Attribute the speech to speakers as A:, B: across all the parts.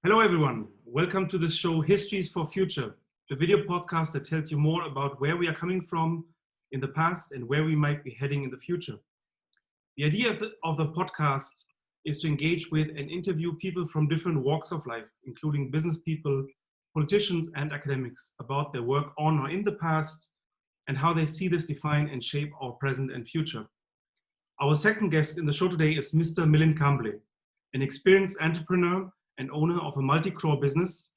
A: Hello everyone, welcome to the show Histories for Future, the video podcast that tells you more about where we are coming from in the past and where we might be heading in the future. The idea of the podcast is to engage with and interview people from different walks of life, including business people, politicians and academics, about their work on or in the past and how they see this define and shape our present and future. Our second guest in the show today is Mr. Milind Kamble, an experienced entrepreneur and owner of a multi-crore business,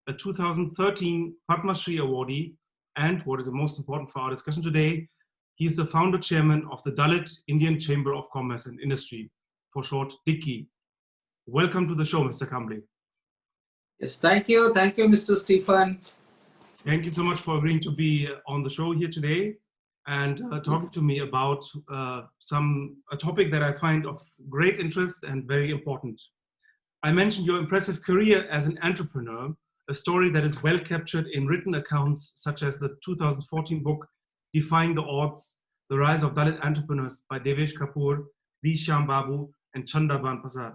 A: a 2013 Padma Shri awardee, and what is the most important for our discussion today, he is the founder chairman of the Dalit Indian Chamber of Commerce and Industry, for short DICCI. Welcome to the show, Mr. Kamble.
B: Yes, thank you, Mr. Stephen.
A: Thank you so much for agreeing to be on the show here today and talking to me about a topic that I find of great interest and very important. I mentioned your impressive career as an entrepreneur, a story that is well captured in written accounts such as the 2014 book, Defying the Odds, The Rise of Dalit Entrepreneurs by Devesh Kapoor, V. Shyam Babu, and Chandraban Prasad.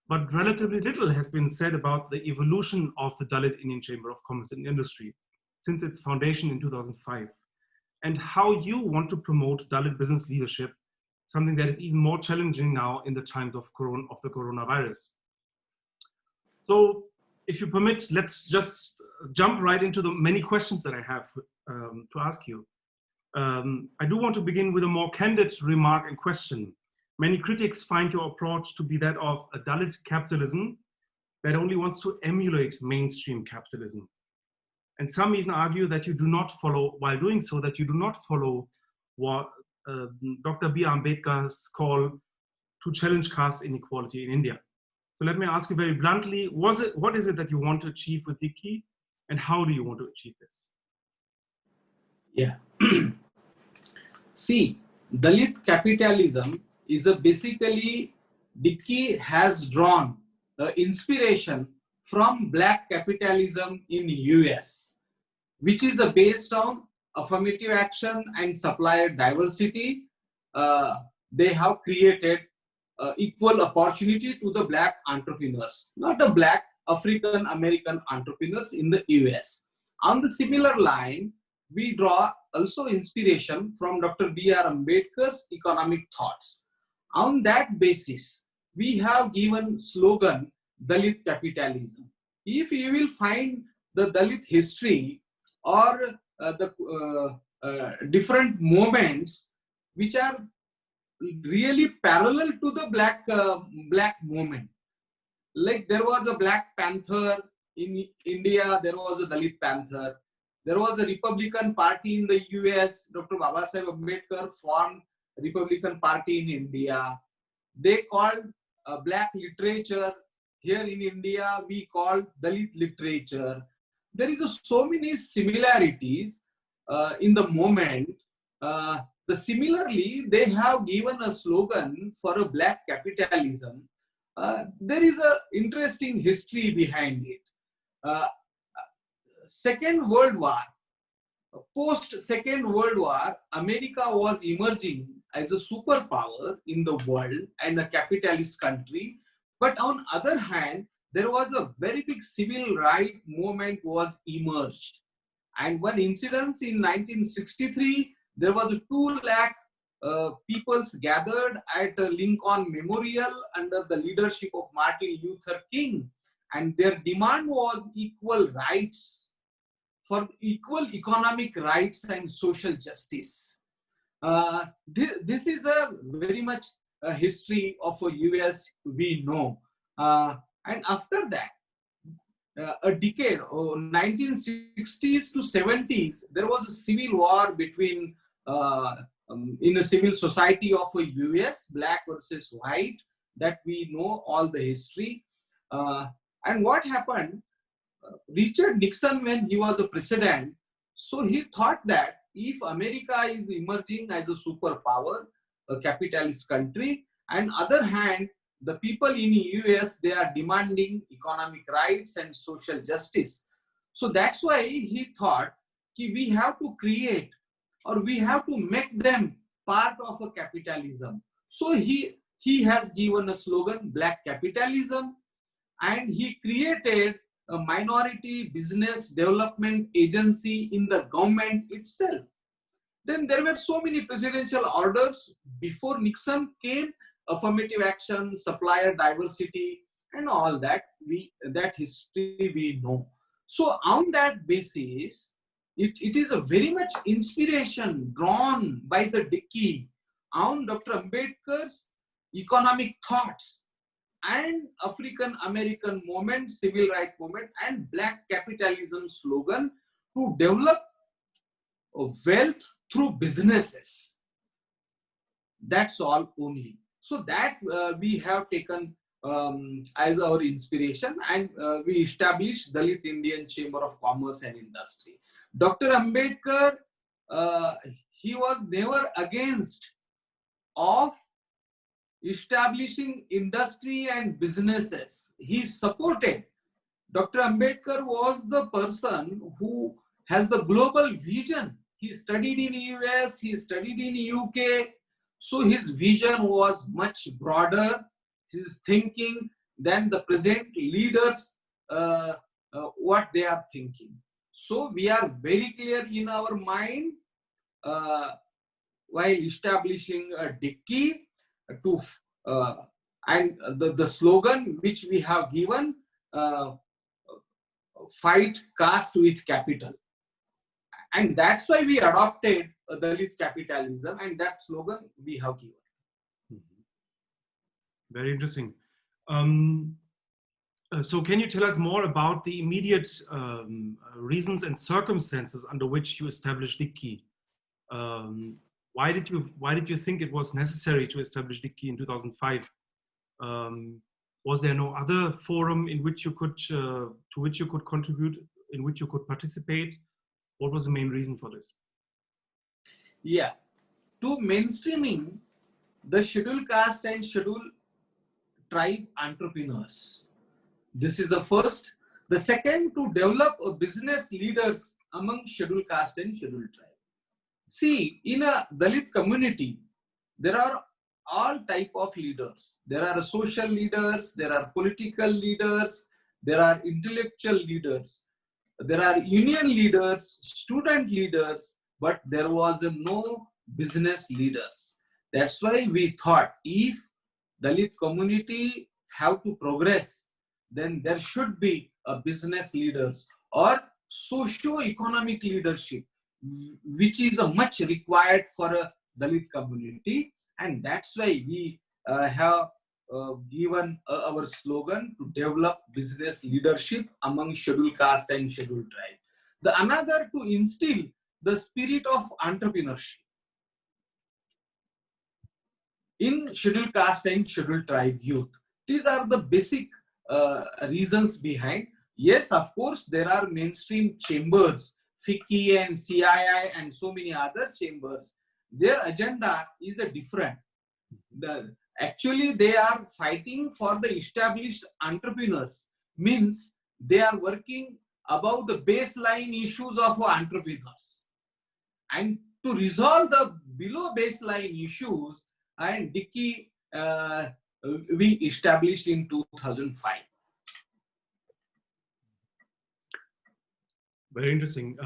A: But relatively little has been said about the evolution of the Dalit Indian Chamber of Commerce and Industry since its foundation in 2005, and how you want to promote Dalit business leadership, something that is even more challenging now in the times of the coronavirus. So if you permit, let's just jump right into the many questions that I have to ask you. I do want to begin with a more candid remark and question. Many critics find your approach to be that of a Dalit capitalism that only wants to emulate mainstream capitalism. And some even argue that you do not follow, while doing so, that you do not follow what Dr. B.R. Ambedkar's call to challenge caste inequality in India. So let me ask you very bluntly, what is it that you want to achieve with DICCI, and how do you want to achieve this?
B: Yeah. See, Dalit capitalism is basically DICCI has drawn inspiration from black capitalism in US, which is based on affirmative action and supplier diversity. They have created equal opportunity to the black entrepreneurs, not the black African American entrepreneurs in the US. On the similar line, we draw also inspiration from Dr. B.R. Ambedkar's economic thoughts. On that basis, we have given slogan Dalit capitalism. If you will find the Dalit history or the different movements which are really parallel to the black movement. Like there was a Black Panther in India, there was a Dalit Panther. There was a Republican Party in the US. Dr. Babasaheb Ambedkar formed Republican Party in India. They called black literature. Here in India, we call Dalit literature. There is so many similarities in the movement. Similarly, they have given a slogan for a black capitalism. There is an interesting history behind it. Second World War, post Second World War, America was emerging as a superpower in the world and a capitalist country. But on other hand, there was a very big civil rights movement was emerged. And one incident in 1963, there was 2 lakh peoples gathered at Lincoln Memorial under the leadership of Martin Luther King. And their demand was equal rights, for equal economic rights and social justice. This is a very much a history of a US we know. And after that, a decade, 1960s to 70s, there was a civil war between, in a civil society of a US, black versus white, that we know all the history. And what happened, Richard Nixon, when he was the president, so he thought that if America is emerging as a superpower, a capitalist country, and other hand, the people in US, they are demanding economic rights and social justice. So that's why he thought we have to create, or we have to make them part of a capitalism. So he has given a slogan, black capitalism. and he created a minority business development agency in the government itself. Then there were so many presidential orders before Nixon came, affirmative action, supplier diversity, and all that. That history we know. So on that basis, it is a very much inspiration drawn by the DICCI on Dr. Ambedkar's economic thoughts and African American movement, civil rights movement, and black capitalism slogan to develop wealth through businesses. That's all only. So that we have taken as our inspiration, and we established Dalit Indian Chamber of Commerce and Industry. Dr. Ambedkar, he was never against of establishing industry and businesses. He supported. Dr. Ambedkar was the person who has the global vision. He studied in US, he studied in UK, so his vision was much broader, his thinking than the present leaders, what they are thinking. So we are very clear in our mind while establishing a DICCI to and the slogan which we have given, fight caste with capital. And that's why we adopted Dalit capitalism, and that slogan we have given.
A: Very interesting. So can you tell us more about the immediate reasons and circumstances under which you established DICCI? Why did you think it was necessary to establish DICCI in 2005? Was there no other forum in which you could to which you could contribute, in which you could participate? What was the main reason for this?
B: Yeah, to mainstreaming the scheduled caste and scheduled tribe entrepreneurs. This is the first. The second, to develop business leaders among scheduled caste and scheduled tribe. See, in a Dalit community, there are all type of leaders. There are social leaders, there are political leaders, there are intellectual leaders, there are union leaders, student leaders, but there was no business leaders. That's why we thought if Dalit community have to progress, then there should be a business leaders or socio-economic leadership, which is a much required for a Dalit community. And that's why we have given our slogan to develop business leadership among scheduled caste and scheduled tribe. The another, to instill the spirit of entrepreneurship in scheduled caste and scheduled tribe youth. These are the basic reasons behind. Yes, of course, there are mainstream chambers, FICCI and CII and so many other chambers. Their agenda is a different. Actually, they are fighting for the established entrepreneurs. Means they are working above the baseline issues of entrepreneurs. And to resolve the below baseline issues, and DICCI we established in 2005.
A: Very interesting.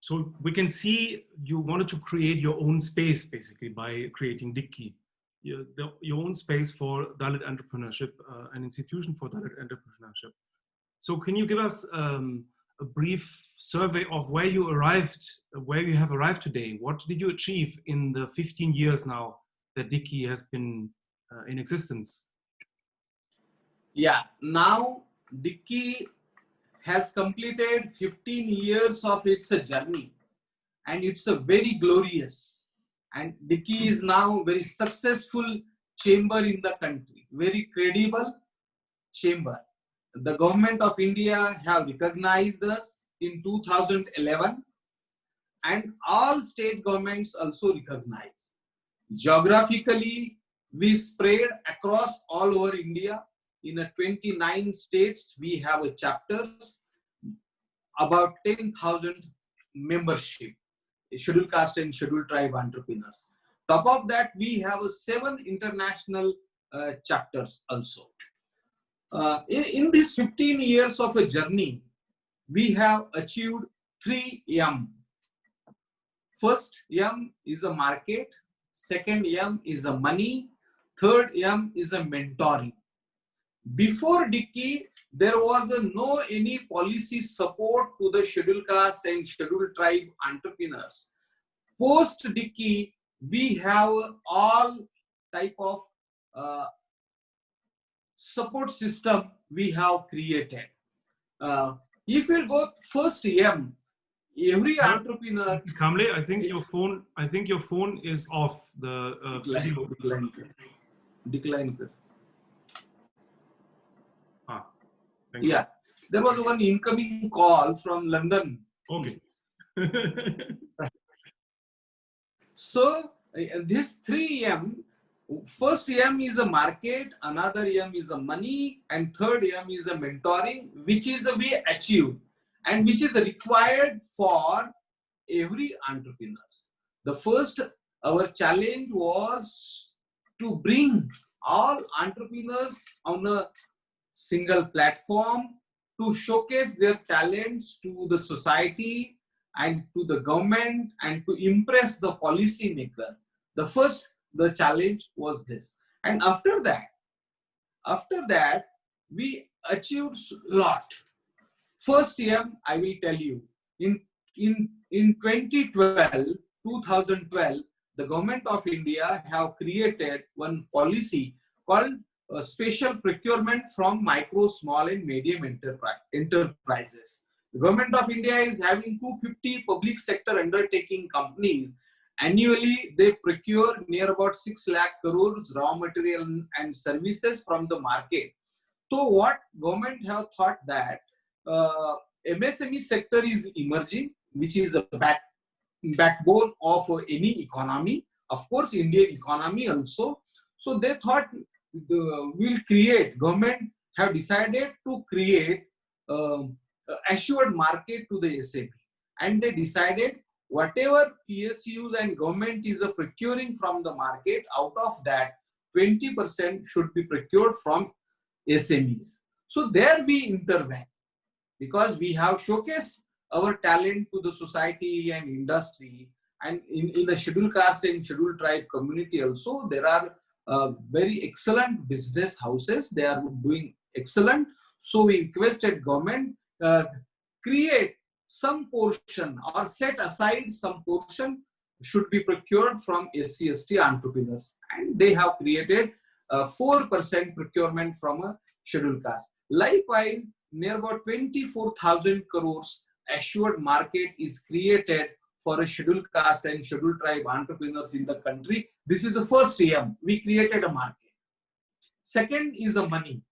A: So we can see you wanted to create your own space basically by creating DICCI, your own space for Dalit entrepreneurship, an institution for Dalit entrepreneurship. So can you give us a brief survey of where you have arrived today? What did you achieve in the 15 years now that DICCI has been in existence?
B: Yeah, now DICCI has completed 15 years of its journey, and it's a very glorious, and DICCI is now very successful chamber in the country, very credible chamber. The government of India have recognized us in 2011, and all state governments also recognize. Geographically, we spread across all over India. In 29 states, we have chapters, about 10,000 membership, scheduled caste and scheduled tribe entrepreneurs. Top of that, we have 7 international chapters also. In these 15 years of a journey, we have achieved 3 M. First M is a market, second M is a money, third M is a mentoring. Before DICCI, there was no any policy support to the scheduled caste and scheduled tribe entrepreneurs. Post DICCI, we have all type of support system we have created. If you go first M, every entrepreneur.
A: Kamble, I think your phone is off. The
B: Decline.
A: Thank you.
B: Yeah, there was one incoming call from London.
A: Okay.
B: So this 3 M, first M is a market, another M is a money, and third M is a mentoring, which is we achieved and which is required for every entrepreneur. The first, our challenge was to bring all entrepreneurs on a single platform to showcase their talents to the society and to the government and to impress the policy maker. The challenge was this. And after that, we achieved a lot. First M, I will tell you, in 2012, the government of India have created one policy called special procurement from micro, small and medium enterprises. The government of India is having 250 public sector undertaking companies. Annually, they procure near about 6 lakh crores raw material and services from the market. So what government have thought that MSME sector is emerging, which is a backbone of any economy. Of course, Indian economy also. So they thought government have decided to create assured market to the SME, and they decided whatever PSUs and government is procuring from the market, out of that 20% should be procured from SMEs. So there we intervene because we have showcased our talent to the society and industry, and in the scheduled caste and scheduled tribe community also there are very excellent business houses. They are doing excellent. So we requested government create some portion or set aside some portion should be procured from SC/ST entrepreneurs, and they have created 4% procurement from a scheduled caste. Likewise, near about 24,000 crores assured market is created for a scheduled caste and scheduled tribe entrepreneurs in the country. This is the first M. We created a market. Second is the money.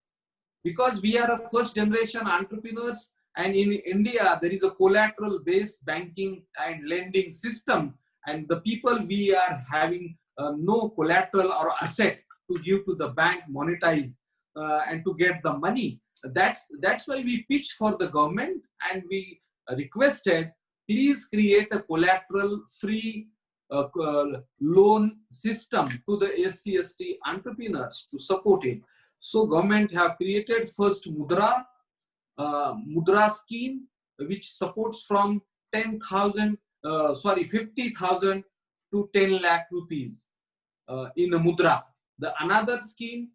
B: Because we are a first generation entrepreneurs, and in India there is a collateral based banking and lending system, and the people we are having no collateral or asset to give to the bank, monetize and to get the money. That's why we pitched for the government and we requested, please create a collateral free loan system to the SC/ST entrepreneurs to support it. So government have created first Mudra scheme, which supports from 50,000 to 10 lakh rupees in a Mudra. The another scheme,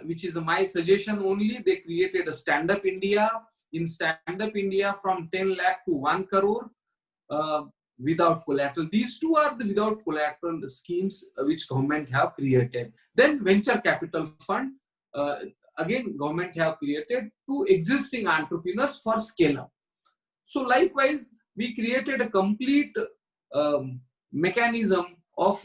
B: which is my suggestion only, they created a Stand Up India. In Stand Up India from 10 lakh to 1 crore without collateral. These two are the without collateral schemes which government have created. Then venture capital fund. Again, government have created to existing entrepreneurs for scale up. So likewise, we created a complete mechanism of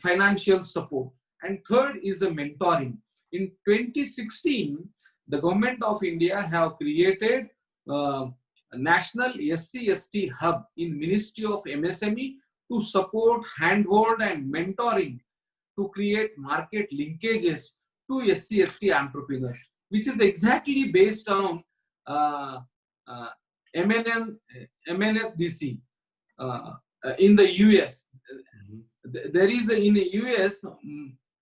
B: financial support. And third is the mentoring. In 2016, the government of India have created a national SC/ST hub in Ministry of MSME to support handhold and mentoring to create market linkages to SC/ST entrepreneurs, which is exactly based on MNSDC in the US. There is in the US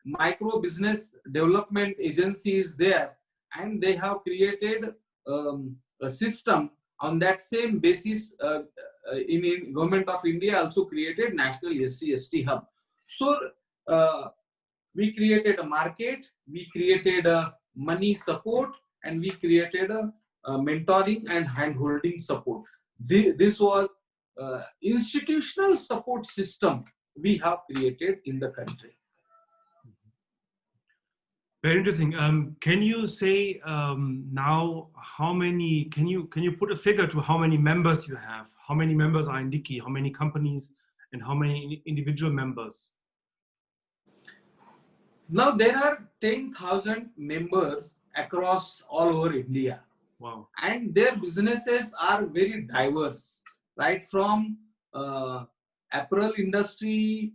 B: micro business development agency is there, and they have created a system on that same basis. In Government of India also created National SC/ST Hub. So we created a market, we created a money support, and we created a mentoring and hand-holding support. This was institutional support system we have created in the country.
A: Very interesting. Can you say now how many? Can you put a figure to how many members you have? How many members are in DICCI? How many companies and how many individual members?
B: Now there are 10,000 members across all over India.
A: Wow.
B: And their businesses are very diverse, right from apparel industry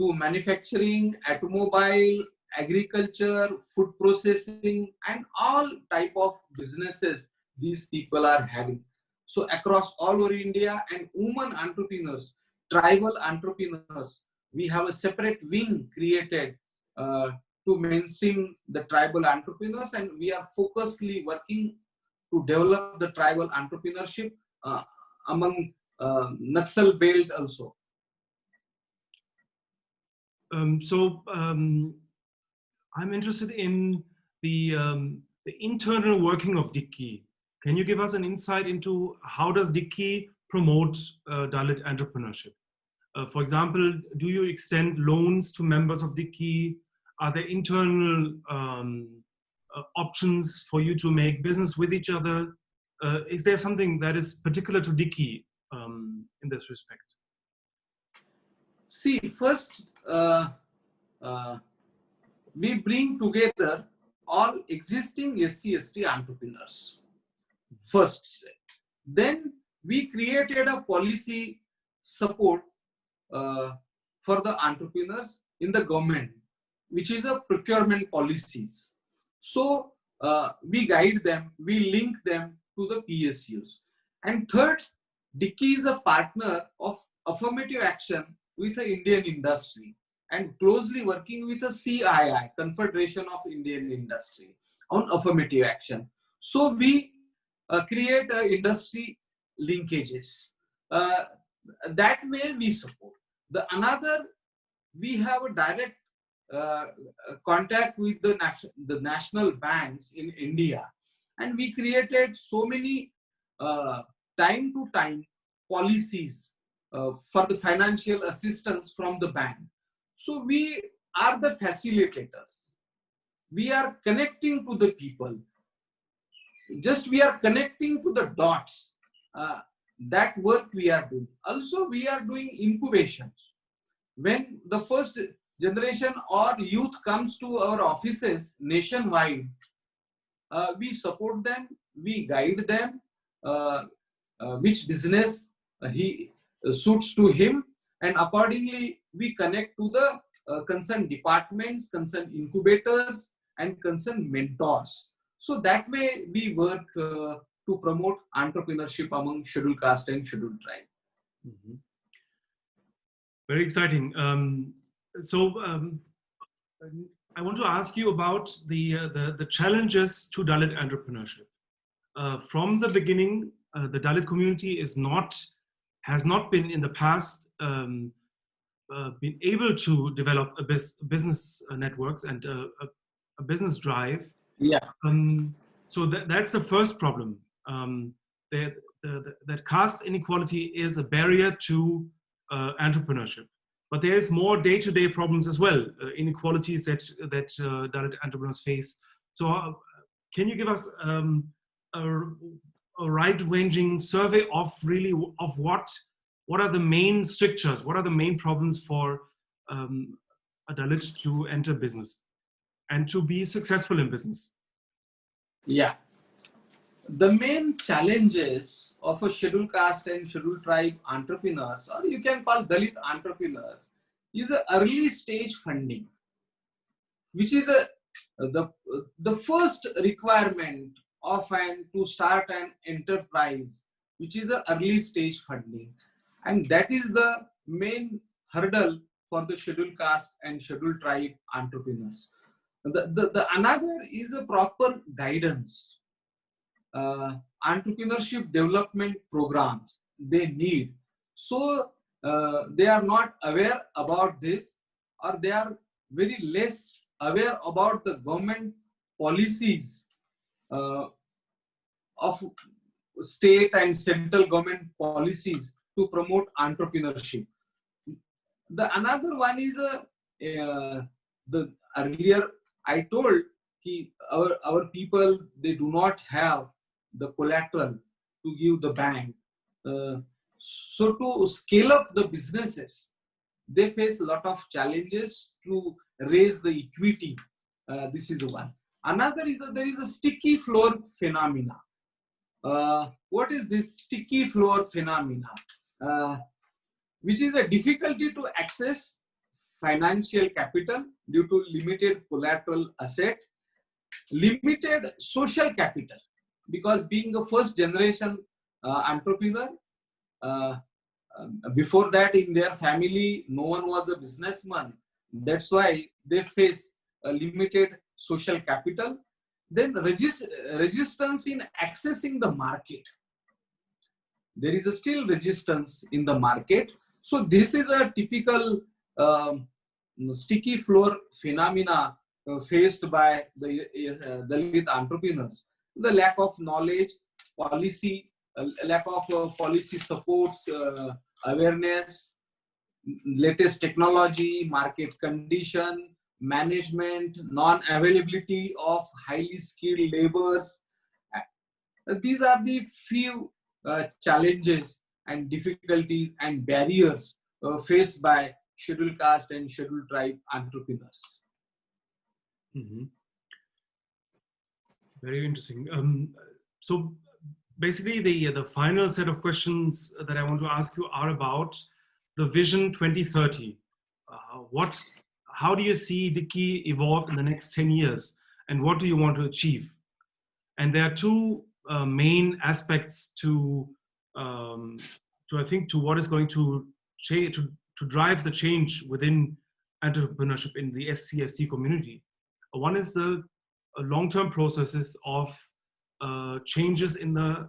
B: to manufacturing, automobile, agriculture, food processing, and all type of businesses these people are having. So across all over India, and women entrepreneurs, tribal entrepreneurs, we have a separate wing created to mainstream the tribal entrepreneurs, and we are focusedly working to develop the tribal entrepreneurship among Naxal belt also.
A: I'm interested in the internal working of DICCI. Can you give us an insight into how does DICCI promote Dalit entrepreneurship? For example, do you extend loans to members of DICCI? Are there internal options for you to make business with each other? Is there something that is particular to DICCI in this respect?
B: See, first, we bring together all existing SC/ST entrepreneurs. First, then we created a policy support for the entrepreneurs in the government, which is the procurement policies. So we guide them, we link them to the PSUs. And third, DICCI is a partner of affirmative action with the Indian industry and closely working with the CII, Confederation of Indian Industry, on affirmative action. So we create industry linkages. That way we support. We have a direct contact with the national banks in India, and we created so many time to time policies for the financial assistance from the bank. So we are the facilitators. We are connecting to the people. Just we are connecting to the dots. That work we are doing. Also, we are doing incubations. When the first generation or youth comes to our offices nationwide, we support them, we guide them, which business he suits to him, and accordingly we connect to the concerned departments, concerned incubators, and concerned mentors. So that way we work to promote entrepreneurship among scheduled caste and scheduled tribe.
A: Mm-hmm. Very exciting. I want to ask you about the challenges to Dalit entrepreneurship. From the beginning, the Dalit community has not been in the past been able to develop a business networks and a business drive.
B: Yeah.
A: So that's the first problem. That caste inequality is a barrier to entrepreneurship. But there's more day-to-day problems as well, inequalities that Dalit entrepreneurs face. So can you give us a right-ranging survey of what are the main strictures, what are the main problems for a Dalit to enter business and to be successful in business?
B: Yeah. The main challenges of a scheduled caste and scheduled tribe entrepreneurs, or you can call Dalit entrepreneurs, is the early stage funding, which is the first requirement of to start an enterprise, which is the early stage funding. And that is the main hurdle for the scheduled caste and scheduled tribe entrepreneurs. The another is a proper guidance. Entrepreneurship development programs they need. So they are not aware about this, or they are very less aware about the government policies of state and central government policies to promote entrepreneurship. The another one is the earlier I told our people, they do not have the collateral to give the bank. So to scale up the businesses, they face a lot of challenges to raise the equity. This is one. Another is there is a sticky floor phenomena. What is this sticky floor phenomena? Which is a difficulty to access financial capital due to limited collateral asset, limited social capital, because being a first generation entrepreneur, before that in their family no one was a businessman. That's why they face a limited social capital. Then resistance in accessing the market. There is still resistance in the market. So this is a typical sticky floor phenomena faced by the Dalit entrepreneurs. The lack of knowledge, policy, lack of policy supports, awareness, latest technology, market condition, management, non-availability of highly skilled laborers. These are the few challenges and difficulties and barriers faced by scheduled caste and scheduled tribe entrepreneurs.
A: Mm-hmm. Very interesting. So basically the final set of questions that I want to ask you are about the Vision 2030. How do you see DICCI evolve in the next 10 years, and what do you want to achieve? And there are two main aspects to I think to what is going to change, to drive the change within entrepreneurship in the SC/ST community. One is the long-term processes of changes in the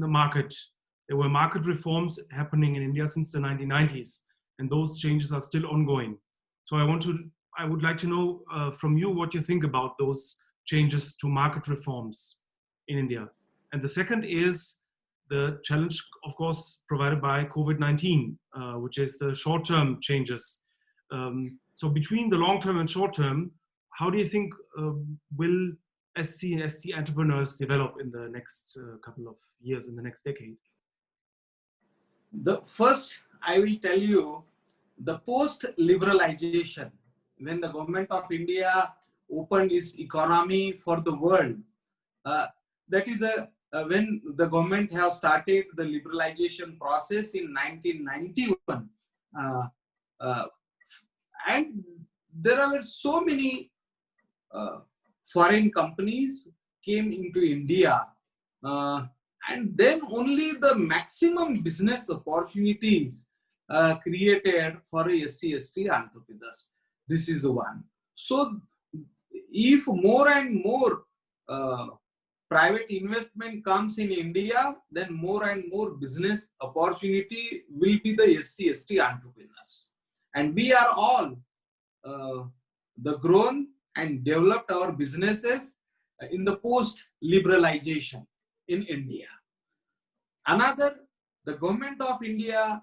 A: market. There were market reforms happening in India since the 1990s, and those changes are still ongoing. So I would like to know from you what you think about those changes to market reforms in India. And the second is the challenge, of course, provided by COVID-19, which is the short-term changes. So between the long-term and short-term, how do you think will SC and ST entrepreneurs develop in the next couple of years, in the next decade?
B: The first, I will tell you, the post-liberalization, when the government of India opened its economy for the world, that is when the government have started the liberalization process in 1991. And there were so many foreign companies came into India, and then only the maximum business opportunities created for SC/ST entrepreneurs. This is one. So if more and more private investment comes in India, then more and more business opportunity will be the SC/ST entrepreneurs. And we are all the grown and developed our businesses in the post-liberalization in India. Another, the government of India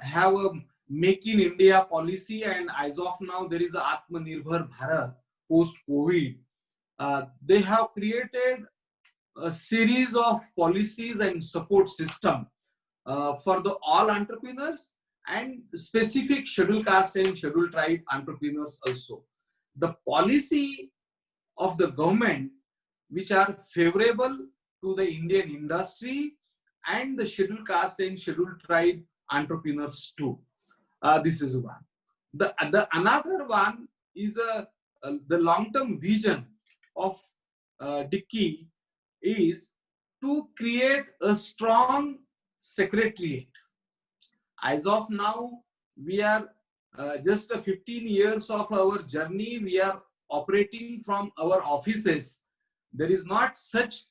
B: have a Make in India policy, and as of now there is a Atmanirbhar Bharat post-COVID. They have created a series of policies and support system for the all entrepreneurs and specific scheduled caste and scheduled tribe entrepreneurs also. The policy of the government which are favorable to the Indian industry and the scheduled caste and scheduled tribe entrepreneurs too. This is one. The another one is the long-term vision of DICCI is to create a strong secretariat. As of now, we are just 15 years of our journey. We are operating from our offices, there is not such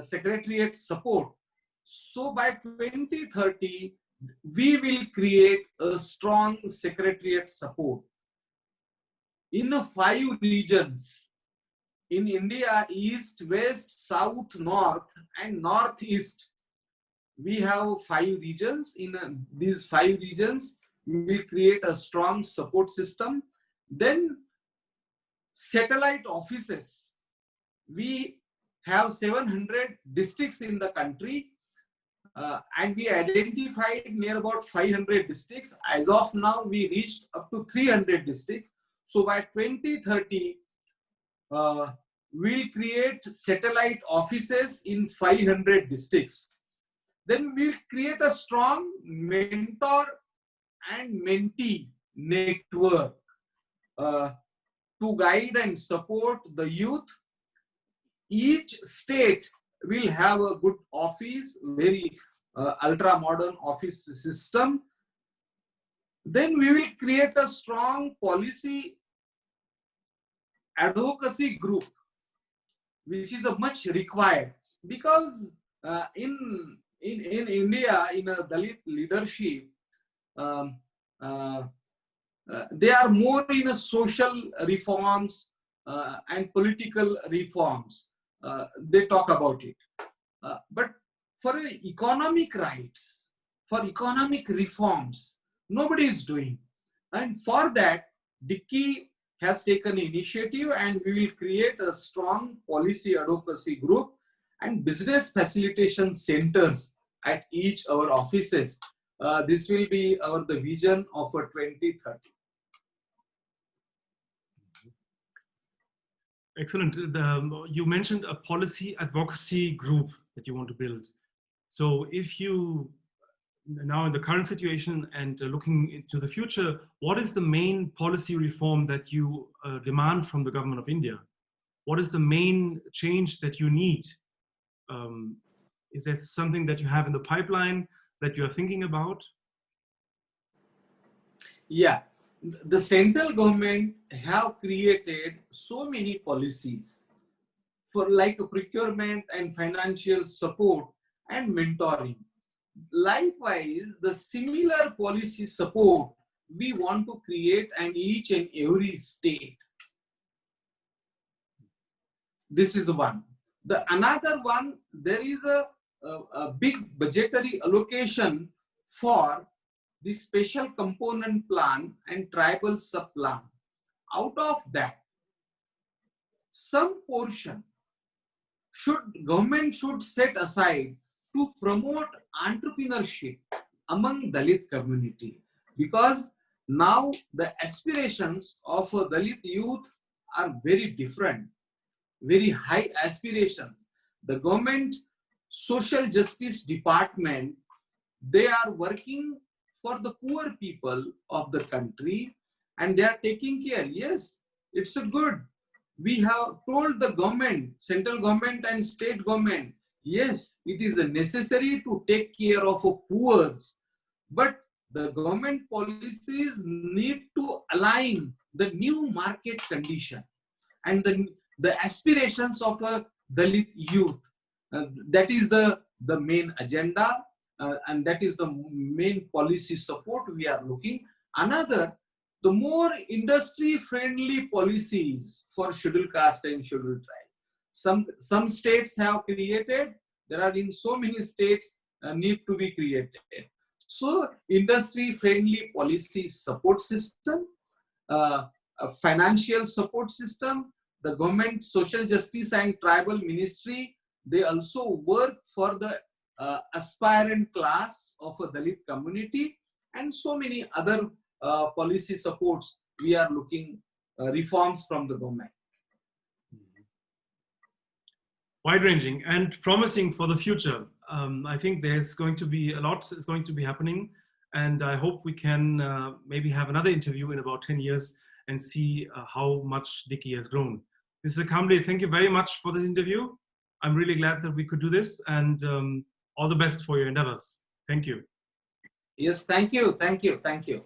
B: secretariat support. So by 2030, we will create a strong secretariat support in 5 regions in India: East, West, South, North, and Northeast. We have 5 regions. In these 5 regions, we will create a strong support system. Then satellite offices. We have 700 districts in the country, and we identified near about 500 districts. As of now, we reached up to 300 districts. So by 2030, we'll create satellite offices in 500 districts. Then we'll create a strong mentor and mentee network to guide and support the youth. Each state will have a good office, very ultra modern office system. Then we will create a strong policy advocacy group, which is a much required, because in India, in a Dalit leadership, they are more in a social reforms and political reforms. They talk about it. But for economic rights, for economic reforms, nobody is doing. And for that, DICCI has taken initiative, and we will create a strong policy advocacy group and business facilitation centers at each our offices. This will be the vision of 2030.
A: Excellent. You mentioned a policy advocacy group that you want to build. So if you, now in the current situation and looking into the future, what is the main policy reform that you demand from the government of India? What is the main change that you need? Is there something that you have in the pipeline that you are thinking about?
B: Yeah. The central government have created so many policies for like procurement and financial support and mentoring. Likewise, the similar policy support we want to create in each and every state. This is one. The another one, there is a big budgetary allocation for the special component plan and tribal sub plan. Out of that, some portion government should set aside to promote entrepreneurship among Dalit community, because now the aspirations of a Dalit youth are very different, very high aspirations. The government social justice department, they are working for the poor people of the country, and they are taking care. Yes, it's a good. We have told the government, central government and state government, yes, it is necessary to take care of poor, but the government policies need to align the new market condition and the aspirations of a Dalit youth. That is the main agenda. And that is the main policy support we are looking. Another, the more industry-friendly policies for scheduled caste and scheduled tribe. Some states have created. There are in so many states need to be created. So industry-friendly policy support system, a financial support system. The government social justice and tribal ministry, they also work for the aspirant class of a Dalit community, and so many other policy supports we are looking reforms from the government.
A: Wide-ranging and promising for the future. I think there's going to be a lot is going to be happening, and I hope we can maybe have another interview in about 10 years and see how much DICCI has grown. Mr. Kamble, thank you very much for this interview. I'm really glad that we could do this, and all the best for your endeavors. Thank you.
B: Yes, thank you. Thank you. Thank you.